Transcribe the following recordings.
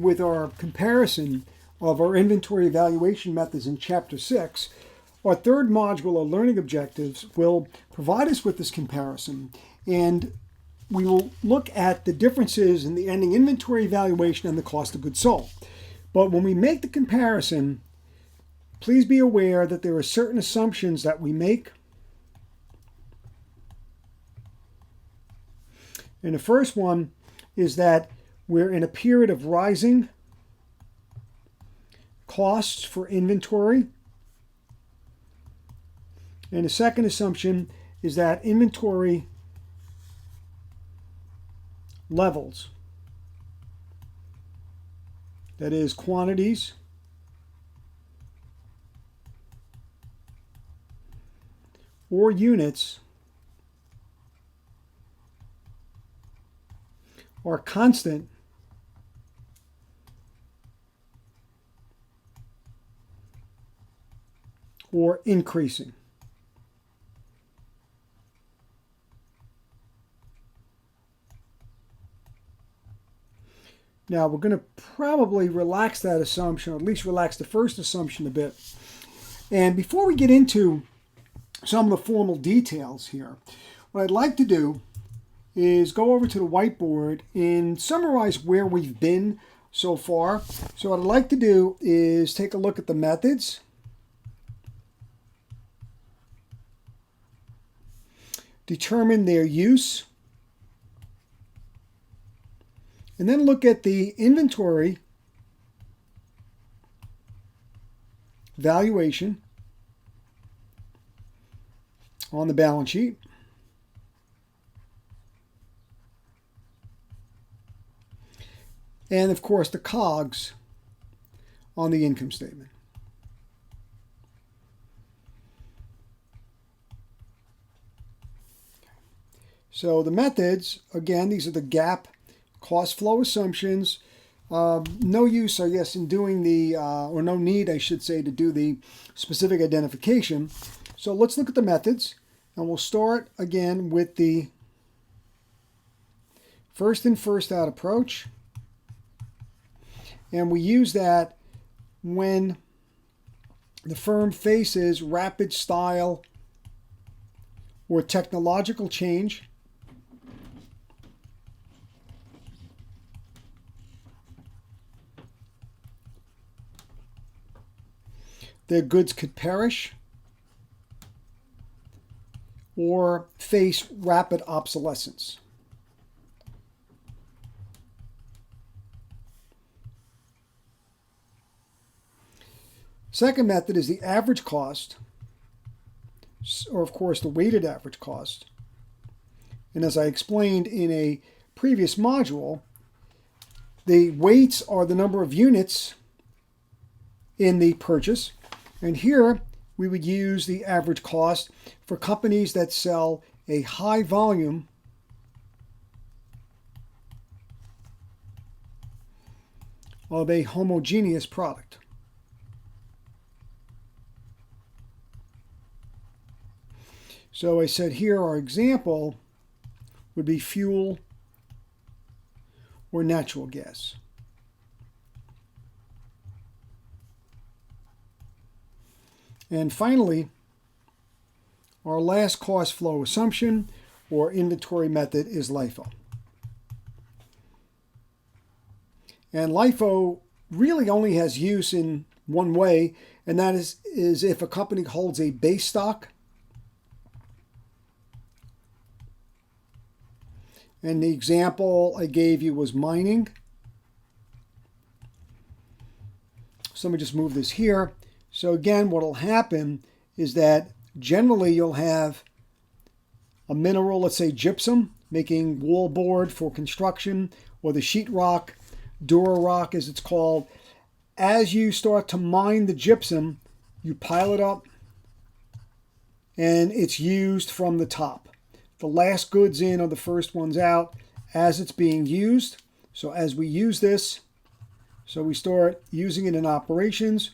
with our comparison of our inventory evaluation methods in Chapter 6, our third module, our learning objectives, will provide us with this comparison, and we will look at the differences in the ending inventory evaluation and the cost of goods sold. But when we make the comparison, please be aware that there are certain assumptions that we make. And the first one is that we're in a period of rising costs for inventory. And the second assumption is that inventory levels, that is quantities, or units, are constant or increasing. Now we're going to probably relax that assumption, or at least relax the first assumption a bit. And before we get into some of the formal details here, what I'd like to do is go over to the whiteboard and summarize where we've been so far. So what I'd like to do is take a look at the methods, determine their use, and then look at the inventory valuation on the balance sheet, and of course the COGS on the income statement. So the methods, again, these are the GAAP cost flow assumptions. No use, I guess, in doing the, or no need, I should say, to do the specific identification. So let's look at the methods, and we'll start again with the first in, first out approach. And we use that when the firm faces rapid style or technological change, their goods could perish or face rapid obsolescence. Second method is the average cost, or of course the weighted average cost. And as I explained in a previous module, the weights are the number of units in the purchase. And here we would use the average cost for companies that sell a high volume of a homogeneous product. So I said here our example would be fuel or natural gas. And finally, our last cost flow assumption or inventory method is LIFO. And LIFO really only has use in one way, and that is if a company holds a base stock. And the example I gave you was mining. So let me just move this here. So again, what will happen is that generally you'll have a mineral, let's say gypsum, making wall board for construction, or the sheetrock, Dura-Rock as it's called. As you start to mine the gypsum, you pile it up and it's used from the top. The last goods in are the first ones out as it's being used. So as we use this, so we start using it in operations,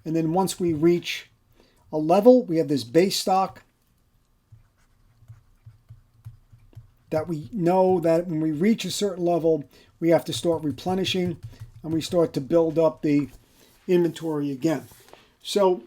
and then once we reach a level, we have this base stock that we know that when we reach a certain level, we have to start replenishing and we start to build up the inventory again. So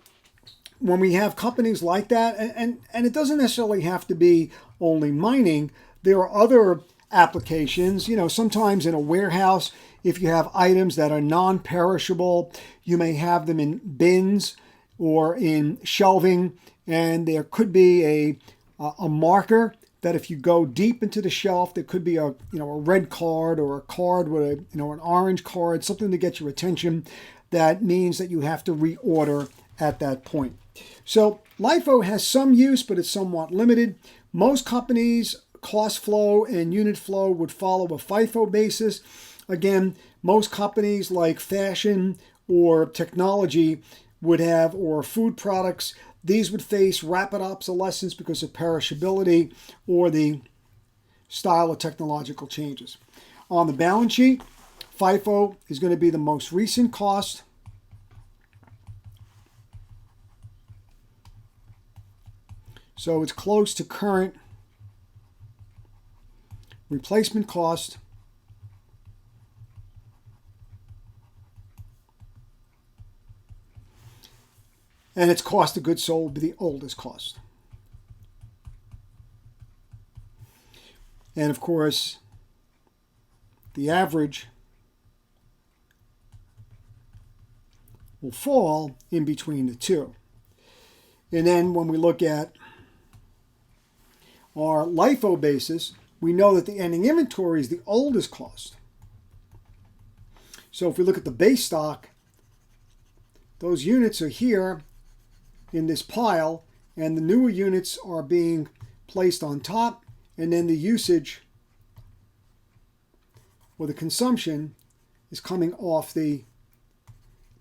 when we have companies like that, and it doesn't necessarily have to be only mining, there are other applications. Sometimes in a warehouse, if you have items that are non-perishable, you may have them in bins or in shelving, and there could be a marker that if you go deep into the shelf, there could be a red card or a card with an orange card, something to get your attention. That means that you have to reorder at that point. So LIFO has some use, but it's somewhat limited. Most companies, cost flow and unit flow would follow a FIFO basis. Again, most companies like fashion or technology would have, or food products, these would face rapid obsolescence because of perishability or the style of technological changes. On the balance sheet, FIFO is going to be the most recent cost. So it's close to current replacement cost. And its cost of goods sold would be the oldest cost. And of course, the average will fall in between the two. And then when we look at our LIFO basis, we know that the ending inventory is the oldest cost. So if we look at the base stock, those units are here in this pile, and the newer units are being placed on top, and then the usage or the consumption is coming off the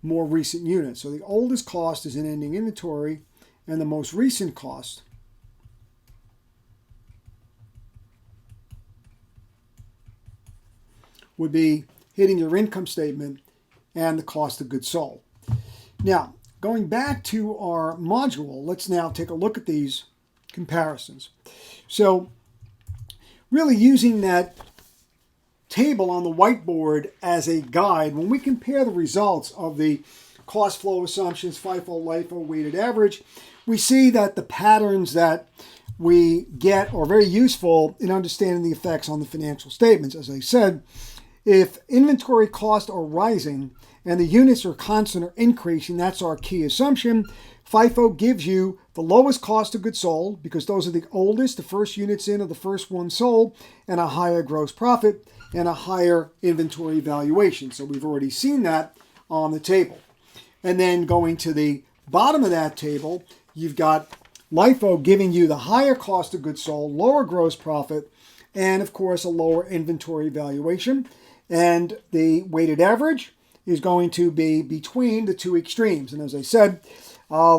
more recent units. So the oldest cost is in ending inventory, and the most recent cost would be hitting your income statement and the cost of goods sold. Now, going back to our module, let's now take a look at these comparisons. So really using that table on the whiteboard as a guide, when we compare the results of the cost flow assumptions, FIFO, LIFO, weighted average, we see that the patterns that we get are very useful in understanding the effects on the financial statements. As I said, if inventory costs are rising and the units are constant or increasing, that's our key assumption. FIFO gives you the lowest cost of goods sold because those are the oldest, the first units in are the first ones sold, and a higher gross profit and a higher inventory valuation. So we've already seen that on the table. And then going to the bottom of that table, you've got LIFO giving you the higher cost of goods sold, lower gross profit, and of course a lower inventory valuation. And the weighted average is going to be between the two extremes. And as I said,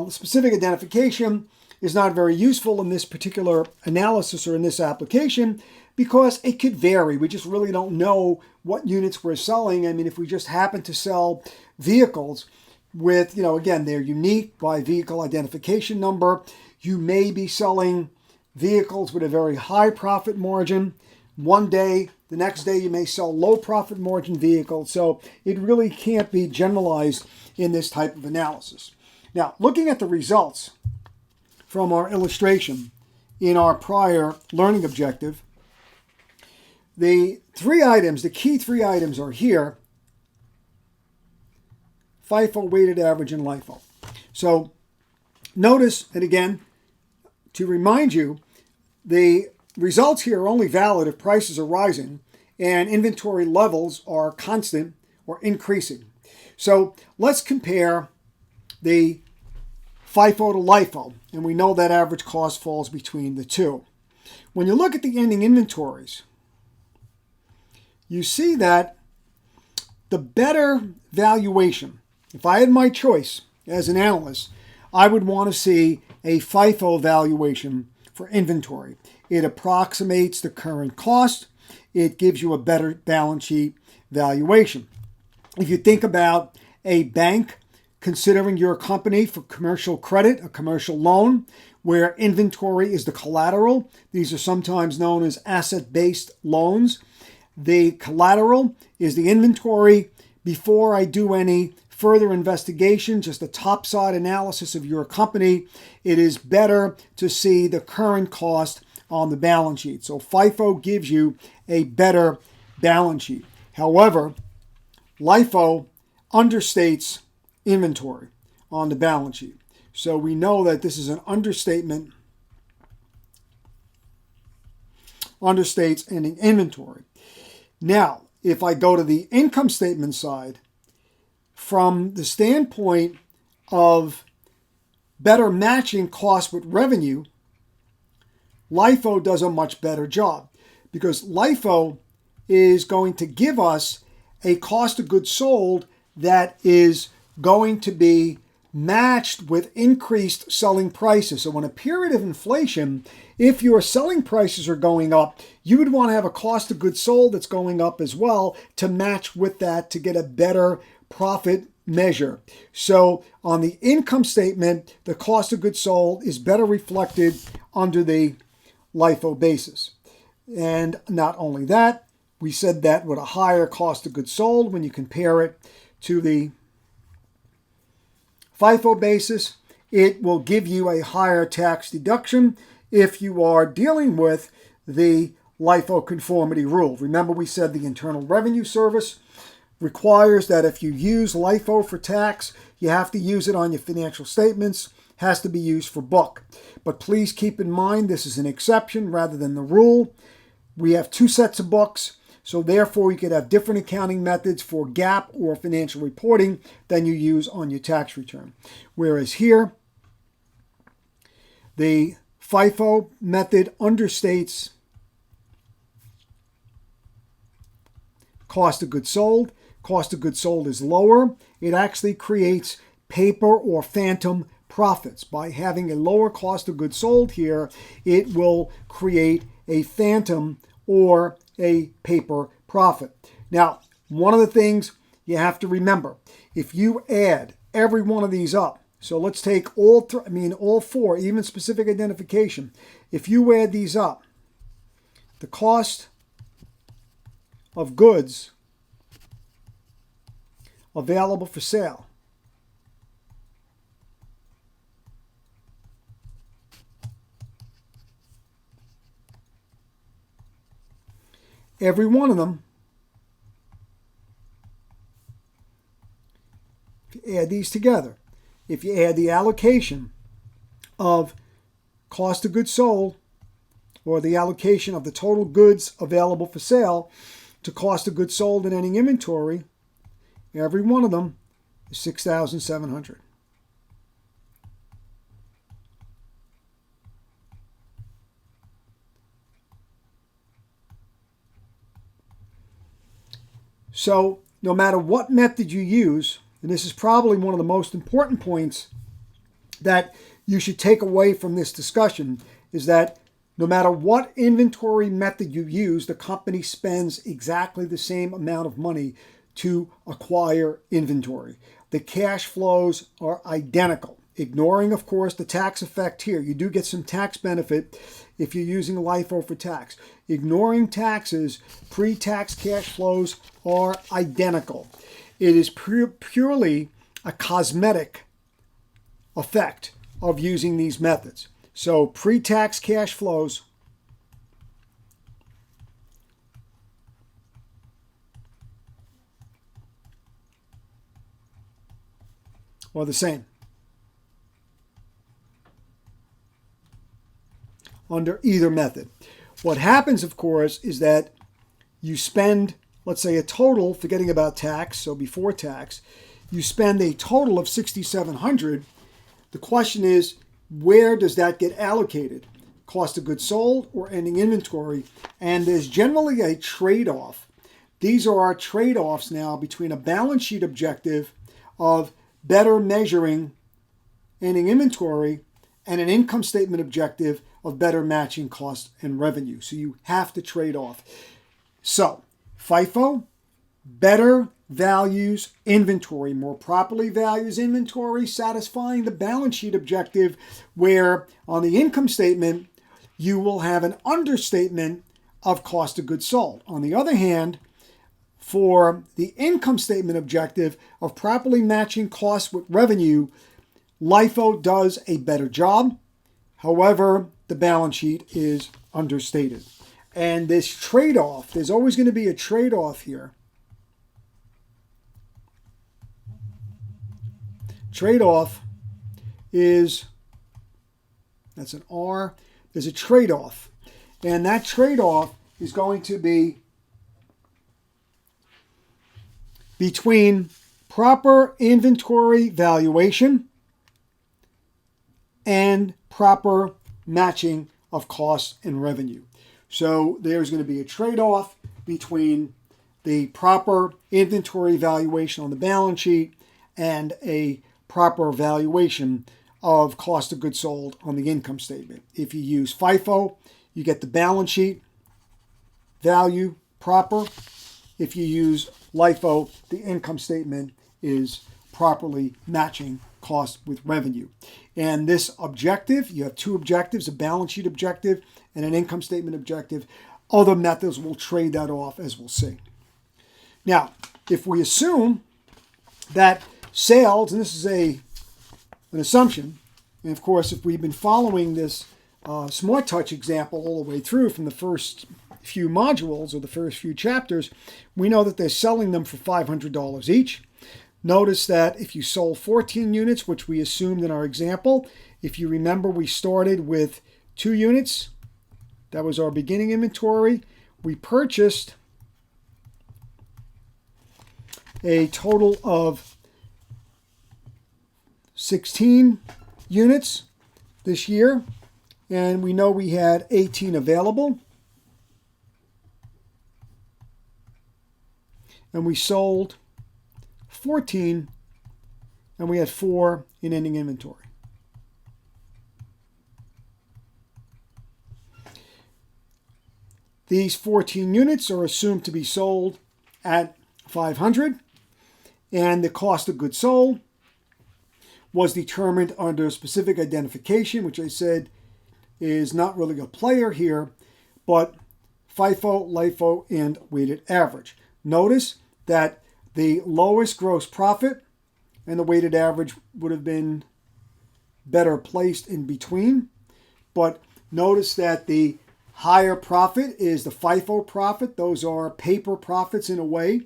specific identification is not very useful in this particular analysis or in this application because it could vary. We just really don't know what units we're selling. I mean, if we just happen to sell vehicles with, again, they're unique by vehicle identification number, you may be selling vehicles with a very high profit margin. One day, the next day you may sell low profit margin vehicles. So it really can't be generalized in this type of analysis. Now, looking at the results from our illustration in our prior learning objective, the key three items are here: FIFO, weighted average, and LIFO. So notice, and again, to remind you, the results here are only valid if prices are rising and inventory levels are constant or increasing. So let's compare the FIFO to LIFO, and we know that average cost falls between the two. When you look at the ending inventories, you see that the better valuation, if I had my choice as an analyst, I would want to see a FIFO valuation for inventory. It approximates the current cost. It gives you a better balance sheet valuation. If you think about a bank considering your company for commercial credit, a commercial loan, where inventory is the collateral, these are sometimes known as asset-based loans. The collateral is the inventory before I do any further investigation, just a topside analysis of your company, it is better to see the current cost on the balance sheet. So FIFO gives you a better balance sheet. However, LIFO understates inventory on the balance sheet. So we know that this is an understatement, understates ending inventory. Now, if I go to the income statement side, from the standpoint of better matching cost with revenue, LIFO does a much better job, because LIFO is going to give us a cost of goods sold that is going to be matched with increased selling prices. So in a period of inflation, if your selling prices are going up, you would want to have a cost of goods sold that's going up as well to match with that to get a better profit measure. So on the income statement, the cost of goods sold is better reflected under the LIFO basis. And not only that, we said that with a higher cost of goods sold, when you compare it to the FIFO basis, it will give you a higher tax deduction if you are dealing with the LIFO conformity rule. Remember, we said the Internal Revenue Service requires that if you use LIFO for tax, you have to use it on your financial statements, has to be used for book. But please keep in mind, this is an exception rather than the rule. We have two sets of books, so therefore you could have different accounting methods for GAAP or financial reporting than you use on your tax return. Whereas here, the FIFO method understates cost of goods sold. Cost of goods sold is lower. It actually creates paper or phantom profits. By having a lower cost of goods sold here, it will create a phantom or a paper profit. Now, one of the things you have to remember, if you add every one of these up, so let's take all four, even specific identification. If you add these up, the cost of goods available for sale every one of them, if you add these together, if you add the allocation of cost of goods sold, or the allocation of the total goods available for sale to cost of goods sold and ending inventory, every one of them is $6,700. So no matter what method you use, and this is probably one of the most important points that you should take away from this discussion, is that no matter what inventory method you use, the company spends exactly the same amount of money to acquire inventory. The cash flows are identical, ignoring, of course, the tax effect here. You do get some tax benefit if you're using LIFO for tax. Ignoring taxes, pre-tax cash flows are identical. It is purely a cosmetic effect of using these methods. So pre-tax cash flows are the same under either method. What happens, of course, is that you spend, let's say, a total, forgetting about tax, so before tax, you spend a total of $6,700. The question is, where does that get allocated? Cost of goods sold or ending inventory? And there's generally a trade-off. These are our trade-offs now between a balance sheet objective of better measuring ending inventory and an income statement objective of better matching cost and revenue. So you have to trade off. So FIFO, better values inventory, more properly values inventory, satisfying the balance sheet objective, where on the income statement, you will have an understatement of cost of goods sold. On the other hand, for the income statement objective of properly matching costs with revenue, LIFO does a better job. However, the balance sheet is understated. And this trade-off, there's always going to be a trade-off here. Trade-off is, that's an R, there's a trade-off. And that trade-off is going to be between proper inventory valuation and proper matching of costs and revenue. So there's going to be a trade-off between the proper inventory valuation on the balance sheet and a proper valuation of cost of goods sold on the income statement. If you use FIFO, you get the balance sheet value proper. If you use LIFO, the income statement is properly matching cost with revenue. And this objective, you have two objectives, a balance sheet objective and an income statement objective. Other methods will trade that off, as we'll see. Now, if we assume that sales, and this is an assumption, and of course, if we've been following this Smart Touch example all the way through from the first few modules or the first few chapters, we know that they're selling them for $500 each. Notice that if you sold 14 units, which we assumed in our example, if you remember, we started with 2 units. That was our beginning inventory. We purchased a total of 16 units this year, and we know we had 18 available. And we sold 14, and we had 4 in ending inventory. These 14 units are assumed to be sold at $500, and the cost of goods sold was determined under specific identification, which I said is not really a player here, but FIFO, LIFO, and weighted average. Notice that the lowest gross profit and the weighted average would have been better placed in between. But notice that the higher profit is the FIFO profit. Those are paper profits in a way,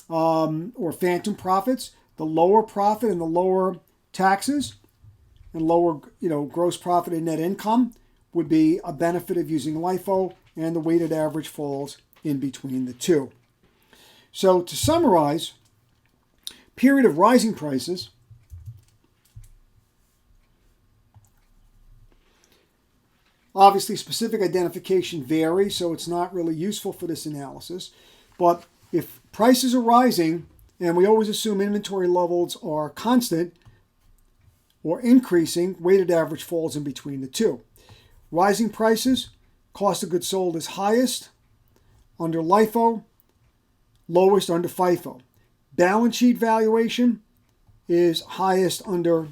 or phantom profits. The lower profit and the lower taxes and lower, gross profit and net income would be a benefit of using LIFO, and the weighted average falls in between the two. So to summarize, period of rising prices, obviously specific identification varies, so it's not really useful for this analysis. But if prices are rising, and we always assume inventory levels are constant or increasing, weighted average falls in between the two. Rising prices, cost of goods sold is highest under LIFO, lowest under FIFO. Balance sheet valuation is highest under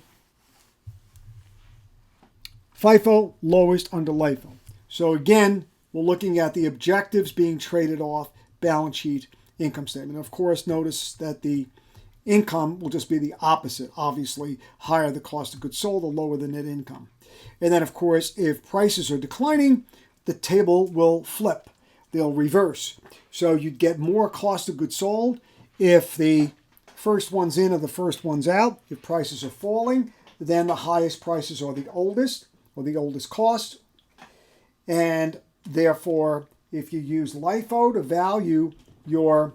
FIFO, lowest under LIFO. So again, we're looking at the objectives being traded off, balance sheet, income statement. Of course, notice that the income will just be the opposite. Obviously, higher the cost of goods sold, the lower the net income. And then, of course, if prices are declining, the table will flip. They'll reverse. So you'd get more cost of goods sold if the first one's in or the first one's out. If prices are falling, then the highest prices are the oldest, or the oldest cost. And therefore, if you use LIFO to value your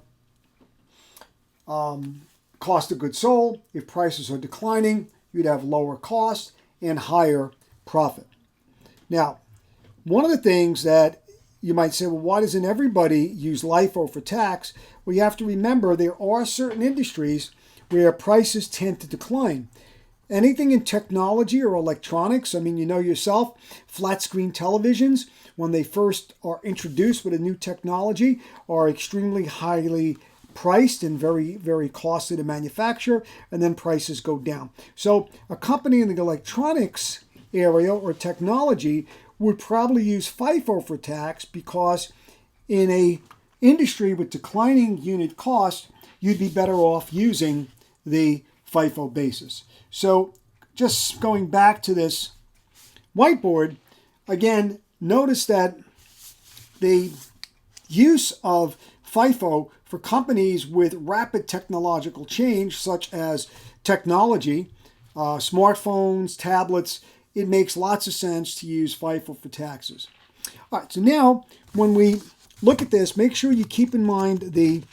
cost of goods sold, if prices are declining, you'd have lower cost and higher profit. Now, one of the things that you might say, well, why doesn't everybody use LIFO for tax? Well, you have to remember there are certain industries where prices tend to decline. Anything in technology or electronics, I mean, you know yourself, flat screen televisions, when they first are introduced with a new technology, are extremely highly priced and very, very costly to manufacture, and then prices go down. So a company in the electronics area or technology would probably use FIFO for tax, because in a industry with declining unit cost, you'd be better off using the FIFO basis. So just going back to this whiteboard, again, notice that the use of FIFO for companies with rapid technological change, such as technology, smartphones, tablets, it makes lots of sense to use FIFO for taxes. All right, so now when we look at this, make sure you keep in mind the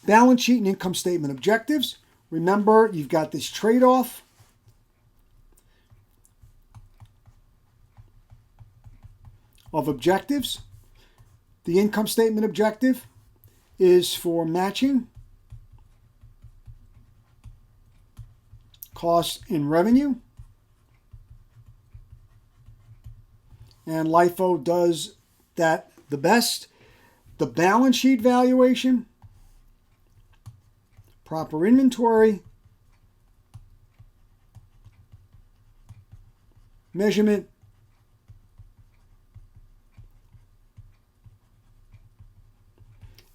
balance sheet and income statement objectives. Remember, you've got this trade-off of objectives. The income statement objective is for matching cost and revenue. And LIFO does that the best. The balance sheet valuation, proper inventory, measurement,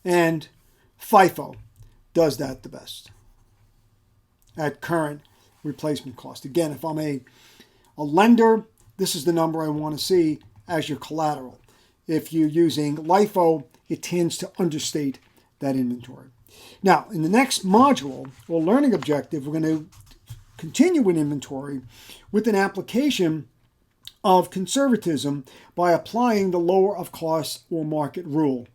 and FIFO does that the best at current replacement cost. Again, if I'm a lender, this is the number I want to see as your collateral. If you're using LIFO, it tends to understate that inventory. Now, in the next module or learning objective, we're going to continue in inventory with an application of conservatism by applying the lower of cost or market rule.